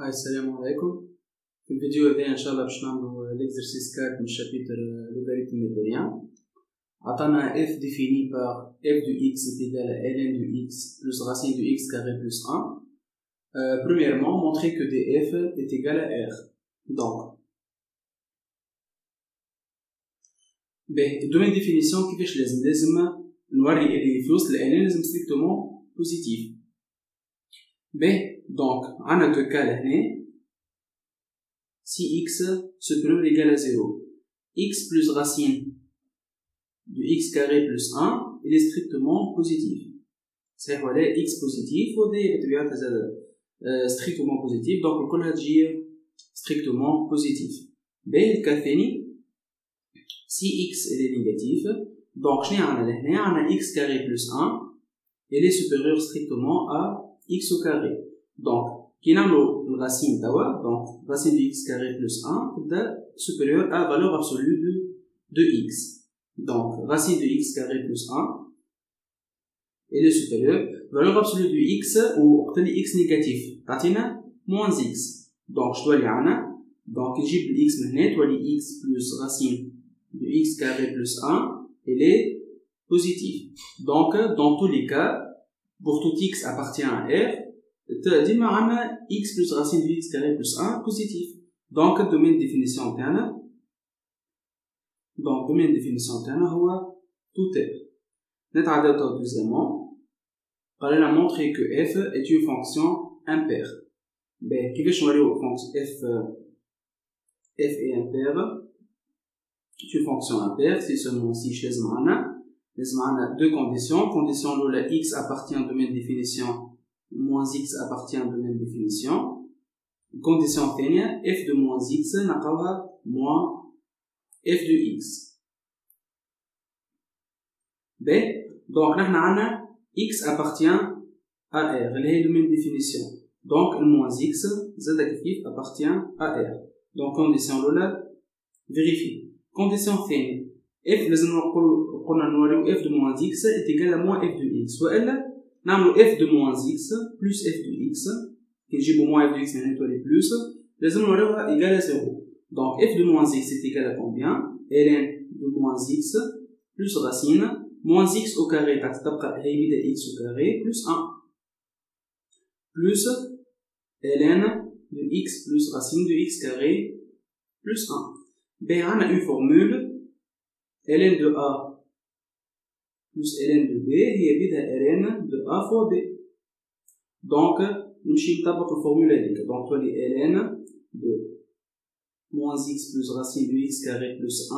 السلام عليكم. في الفيديو هذا ان شاء الله باش نعملوا l'exercice 4 من الشابتر logarithme népérien. عطانا f défini par f de x est égal à ln de x plus racine de x carré plus 1. Premièrement, montrer que df est égal à r. Donc, domaine définition كيفاش لازم نوري اللي في وسط ln لازم strictement positif. Donc, on a deux cas là. Si x supérieur ou égal à 0, x plus racine de x carré plus 1, il est strictement positif. C'est quoi x positif ou strictement positif, donc on peut dire strictement positif. Le cas si x est négatif, donc on a x carré plus 1, il est supérieur strictement à x au carré. Donc, qui n'a le racine d'awa, donc racine de x carré plus 1 est supérieur à valeur absolue de x. Donc, racine de x carré plus 1 elle est supérieure valeur absolue de x ou x négatif. Tatina moins x. Donc, je dois aller donc j'ai x maintenant, je dois x plus racine de x carré plus 1 elle est positive. Donc, dans tous les cas, pour tout x appartient à r, ديما عندنا x plus racine de x carré plus 1 positif. Donc domaine de définition تاعنا هو tout r. نتعداو deuxièmement قال لنا montrer que f est une fonction impaire. كيفاش نوريو f est impaire est une fonction impaire si seulement si لازم عندنا deux conditions. Condition l'oula x appartient au domaine de définition moins x appartient au domaine de définition. Condition dernière, f de moins x نلقاوها moins f de x. Donc نحنا عندنا x appartient à r اللي هي domaine de définition. Donc moins x زاد كيف appartient à r. Donc condition l'oula vérifie. Condition ثانية f لازم قلنا نوريو f de moins x est égal à moins f de x وإلا نعملو f de moins x plus f de x كي نجيبو moins f de x نتولي plus لازم نوريوها égal à 0. Donc f de moins x est égal à combien? ln de moins x plus racine moins x au carré تبقى هي بدأ x au carré plus 1 plus ln de x plus racine de x carré plus 1. On a une formule ln de a plus ln de b هي بدها ln de a fois b. Donc نمشي نطبق الفورمولا هذيك. Donc تولي ln de moins x plus racine de x carré plus 1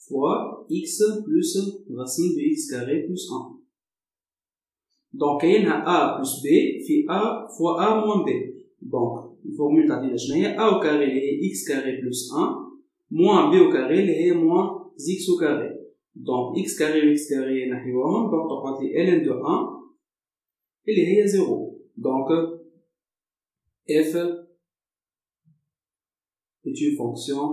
fois x plus racine de x carré plus 1. Donc كاينها a plus b في a fois a moins b. Donc الفورمولا تاعنا شنو هي؟ a au carré اللي هي x carré plus 1 moins b au carré اللي هي moins x au carré. Donc x carré x carré نحيوهم donc تقعد لي ln de 1 اللي هي 0. Donc f est une fonction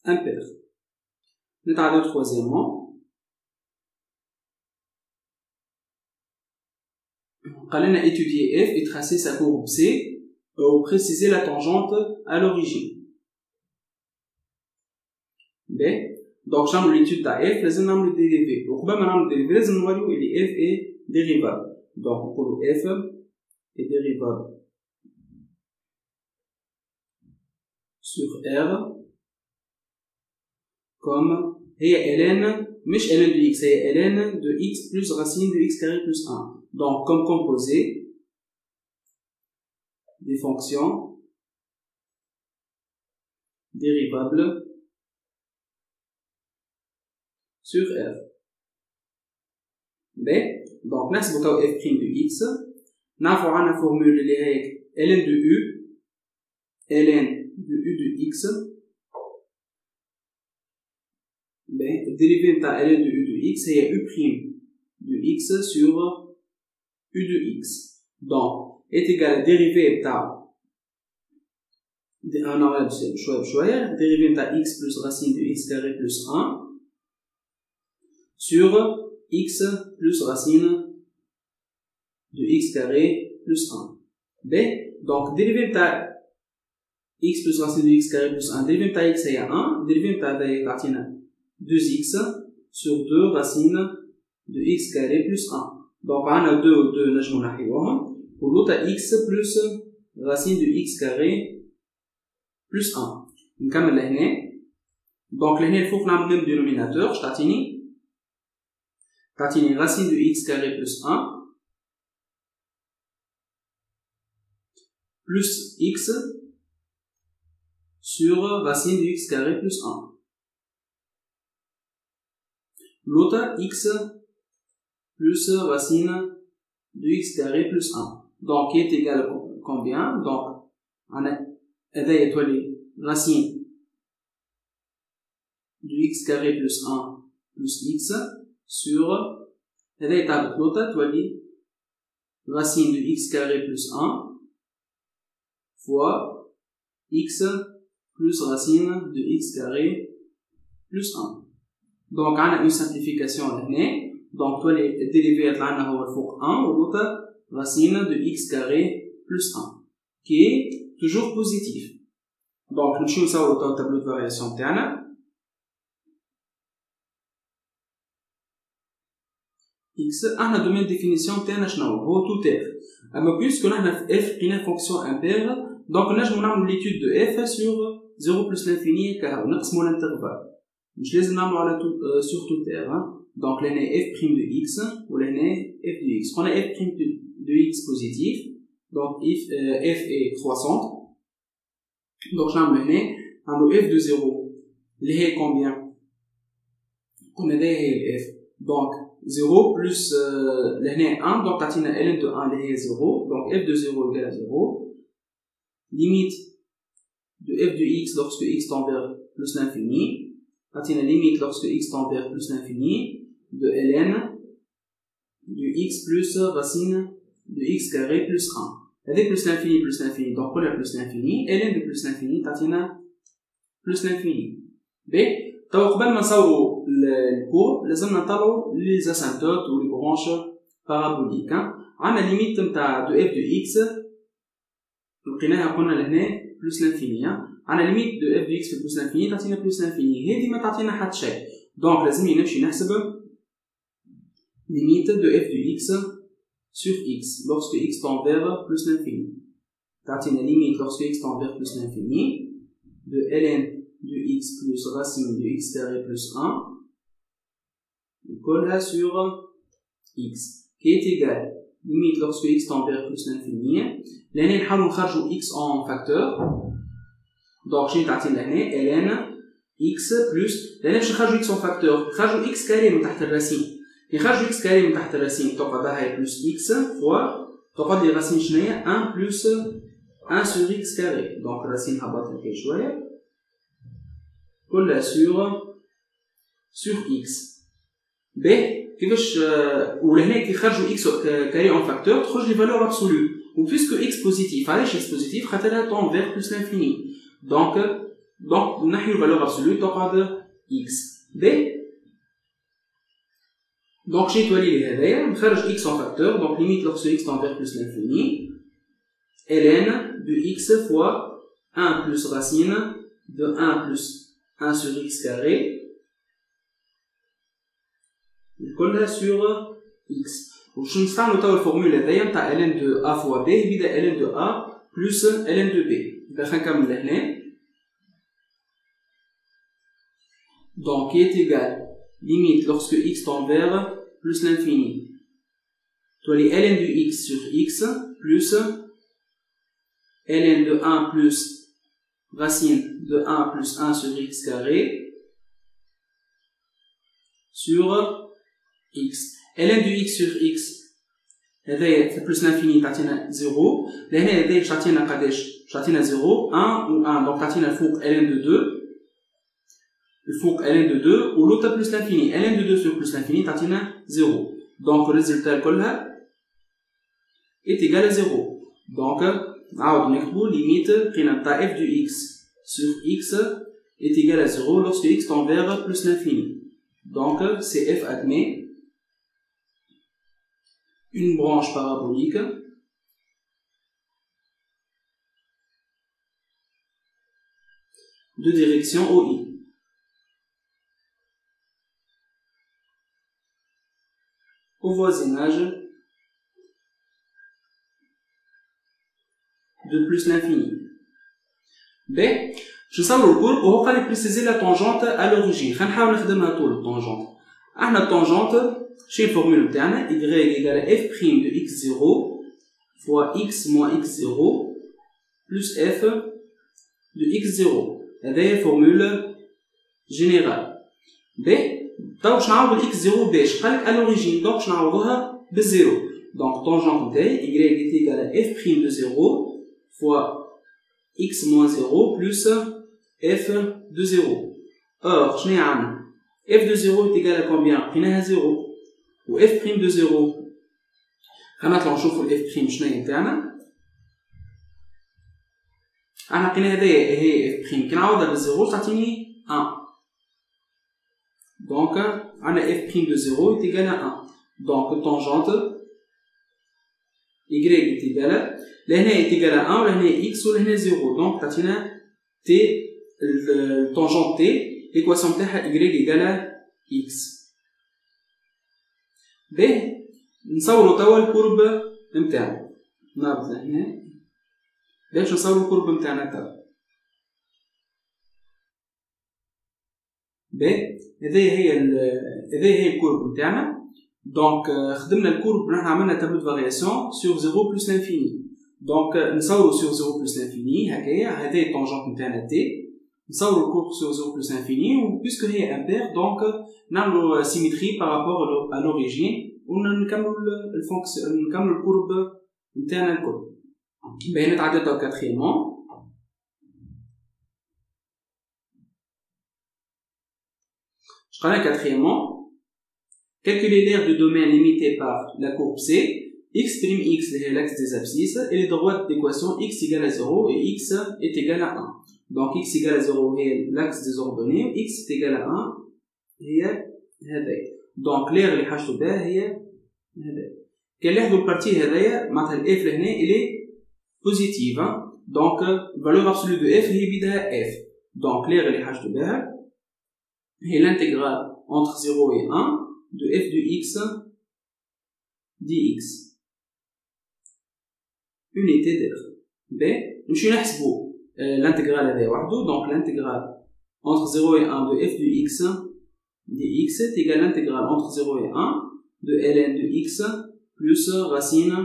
impaire. نتعادل troisièmement. قال لنا étudier f et tracer sa courbe c ou préciser la tangente à l'origine. Donc j'aime l'étude de f لازم نعمل dérivé. وقبل ما نعمل dérivé لازم نوريو اللي f est dérivable. Donc نقولو f est dérivable sur r comme هي ln مش ln de x هي ln de x plus racine de x carré plus 1. Donc comme composé des fonctions dérivables sur r. Donc نحسبو تو f' de x نعرفو عنا formule اللي هي ln de u ln de u de x الديريفي نتاع ln de u de x هي u' de x sur u de x. Donc est égal à dérivé نتاع انا شويه dérivé نتاع x plus racine de x carré plus 1 sur x plus racine de x carré plus 1. B. Donc, dérivé de x plus racine de x carré plus 1. Dérivé de x est 1. Dérivé de 2x sur 2 racine de x carré plus 1. Donc, on a 2 ou 2 pour l'autre x plus racine de x carré plus 1. نكمل لهنا. Donc, لهنا الفوق نعمل même dénominateur. تعطيني racine de x carré plus 1 plus x sur racine de x carré plus 1. L'autre x plus racine de x carré plus 1. Donc, qui est égal à combien? Donc, on a racine de x carré plus 1 plus x sur racine de x carré plus 1 fois x plus racine de x carré plus 1. Donc, on a une simplification là. Donc, les dérivés de 1 ou l'autre racine de x carré plus 1 qui est toujours positif. Donc, nous allons au tableau de variation تاعنا. x احنا domaine définition تاعنا شنو هو tout f. اما puisque نحن في f لقينا fonction impaire, donc نجمو نعملو l'étude de f sur 0 plus l'infini كهو نقسمو l'intervalle. مش لازم نعملو على sur tout r. Donc là f' de x ou là f de x. On a f' de x positif. Donc f est croissante. Donc je vais f de 0. Les combien? On a f. Donc 0 plus 1. Donc on a ln de 1 les 0. Donc f de 0 égale à 0. Limite de f de x lorsque x tend vers plus l'infini. On a limite lorsque x tend vers plus l'infini de ln de x plus racine de x carré plus 1. Avec plus l'infini, donc on a plus l'infini, ln de plus l'infini, t'atina plus l'infini. B, t'as قبل ما نصوروا الكور لازم نطلعوا les asymptotes ou les branches paraboliques. عندنا limite نتاع de f de x لقيناها قلنا لهنا plus l'infini. عندنا limite de f de x في plus l'infini تعطينا plus l'infini. هذه ما تعطينا حتى شيء. Donc لازم نمشي نحسب limite de f de x sur x lorsque x tend vers plus l'infini. T'as une limite lorsque x tend vers plus l'infini de ln de x plus racine de x carré plus 1 colle sur x qui est égal limite lorsque x tend vers plus l'infini. L'année نحاولوا نخرجوا x en facteur. Donc j'ai تعطينا لهنا ln x plus لأن باش نخرجوا x en facteur نخرجوا x carré من تحت الرacine. نخرج x carré من تحت الرacine تقعد هاي plus x fois تقعد لي racine شنية 1 plus 1 sur x carré. Donc racine هبط هكا شوية كلها sur x. ب كيفاش ولهنا كي يخرجوا x carré en facteur تخرج لي valeur absolue. و puisque x positif علاش x positif خاطرها tend vers plus l'infini. Donc نحيو valeur absolue تقعد x. ب Donc j'ai étoilé les هذايا نخرج x en facteur. Donc limite lorsque x tend vers plus l'infini ln de x fois 1 plus racine de 1 plus 1 sur x carré كلها sur x. وش نستعملوا توا الفورمولا هذايا نتاع ln de a fois b يبدا ln de a plus ln de b. خلينا نكمل لهنا. Donc qui est égal limite lorsque x tend vers plus l'infini. Toi les ln de x sur x plus ln de 1 plus racine de 1 plus 1 sur x carré sur x. ln de x sur x هذا في plus l'infini تعطينا 0. لهنا هذا تعطينا قداش؟ تعطينا 0 1 و 1. donc تعطينا الفوق ln de 2 الفوق ln de 2 و l'autre plus l'infini ln de 2 sur plus l'infini تعطينا 0. donc le résultat كلها est égal à 0. donc نعاود نكتبو limite قيمة تاع f de x sur x est égal à 0 lorsque x tend vers plus l'infini. donc c'est f admet une branche parabolique de direction OI. Au voisinage de plus l'infini. B. Je sais le courbe وهو قال لي préciser la tangente à l'origine. خلينا نحاول نخدمها طول التانجنت. احنا التانجنت شنو الفورمول بتاعنا؟ y égale f' de x0 fois x moins x0 plus f de x0. هذه فورمول جينيرال. B. تو باش نعوض x0 باش قال لك à l'origine donc باش نعوضوها بالزيرو. donc tangente نتاعي y est égal à f' de 0 fois x moins 0 plus f de 0. Or, je n'ai un f de 0 est égal à combien? Il y a 0. Ou f' de 0. On va نشوفوا f' شنو هي تاعنا. انا لقينا هذايا هي f' كي نعوضها بالزيرو تعطيني 1. Donc, on a f' de 0 est égal à 1. Donc, tangente y est égal à لهنا est égal à 1 ولهنا x ولهنا 0. Donc, تعطينا t le tangente t l'équation تاعها y égale à x. باهي نصوروا توا الكورب نتاعنا. نهبط لهنا باش نصوروا الكورب نتاعنا توا. باهي هذه هي الكورب نتاعنا. دونك خدمنا الكورب نحن عملنا تابلو دو فارياسيون سور 0 بلس لانفيني. دونك نصوروا سور 0 بلس لانفيني هكايا هذه التونجونت نتاعنا تي. نصوروا الكورب سور 0 بلس لانفيني و بيسكو هي امبير دونك نعملوا سيميتري بارابور ا لوريجين ونكملوا الفونكسيون نكملوا الكورب نتاعنا الكل. باهي نتعداو كاتريمون. قلنا quatrièmement, calculer l'aire de domaine limité par la courbe C, x', c'est l'axe des abscisses, et les droites d'équation x égale à 0 et x est égal à 1. Donc x égale à 0 est l'axe des ordonnées, x est égal à 1 هي هذايا. Donc l'aire اللي حاجتو بها هي هذايا. كان l'aire de partie هذايا معناتها ال f لهنا il est positive. Donc valeur absolue de f هي بدها f. Donc l'aire اللي حاجتو بها هي l'intégrale entre 0 et 1 de f de x dx. Unité d'aire. B. نمشيو نحسبو l'intégrale هذايا وحدو. Donc l'intégrale entre 0 et 1 de f de x dx est égal à l'intégrale entre 0 et 1 de ln de x plus racine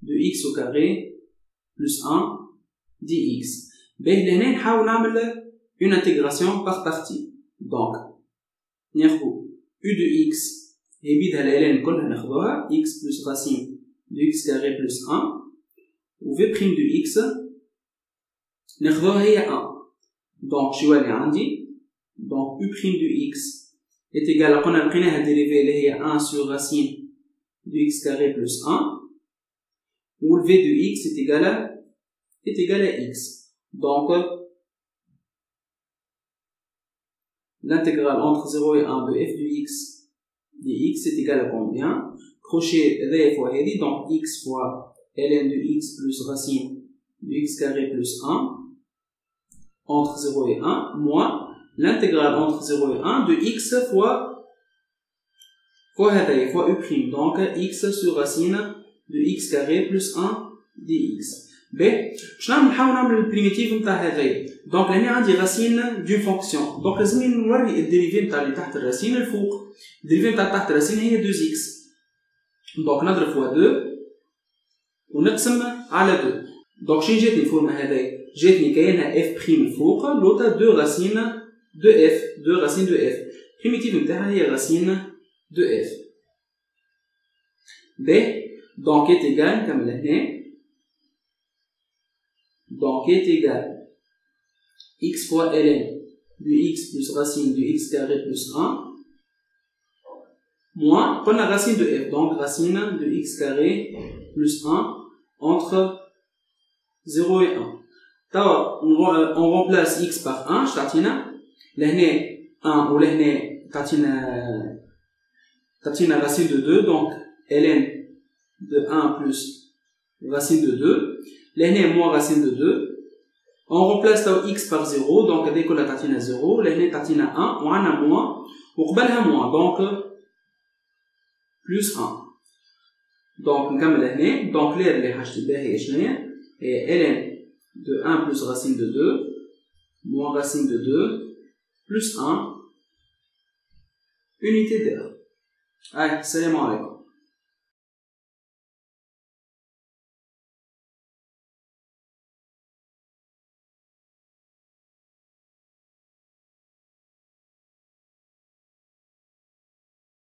de x au carré plus 1 dx. B. لهنا نحاول نعمل une intégration par partie. Donc ناخذ u de x هي بيدها لان كلها ناخذوها x plus racine de x carré plus 1 و v' de x ناخذوها هي 1. donc شو اللي عندي؟ donc u' de x est égal à قلنا لقيناها dérivée اللي هي 1 sur racine de x carré plus 1 و v de x est égal à x. donc l'intégrale entre 0 et 1 de f de x dx est égal à combien? Crochet v fois هذه donc x fois ln de x plus racine de x carré plus 1 entre 0 et 1 moins l'intégrale entre 0 et 1 de x fois هذه fois u'. donc x sur racine de x carré plus 1 dx. باهي باش نحاول نعمل البريميتيف نتاع هذايا. دونك هنا عندي راسين دون فونكسيون. دونك لازمني نوري الديريفي نتاع اللي تحت الراسين الفوق. الديريفي نتاع تحت الراسين هي 2x. دونك نضرب فوا 2 ونقسم على 2. دونك شنو جاتني الفورمه هذايا؟ جاتني كاينها f' الفوق لوطا 2 راسين 2f 2 راسين 2f. البريميتيف نتاعها هي راسين 2f. باهي دونك est égal كمل هنا. donc est égal x fois ln de x plus racine de x carré plus 1 moins قلنا racine de f donc racine de x carré plus 1 entre 0 et 1. توا on remplace x par 1 تعطينا لهنا 1 ولهنا تعطينا racine de 2 donc ln de 1 plus racine de 2 لهنا moins racine de 2 On remplace x par 0, donc dès que la tatina 0, là tatina 1, on a moins, ou moins, donc plus 1. Donc on va donc l'air les et ln de 1 plus racine de 2, moins racine de 2, plus 1, unité d'air. Allez, salam alaikum.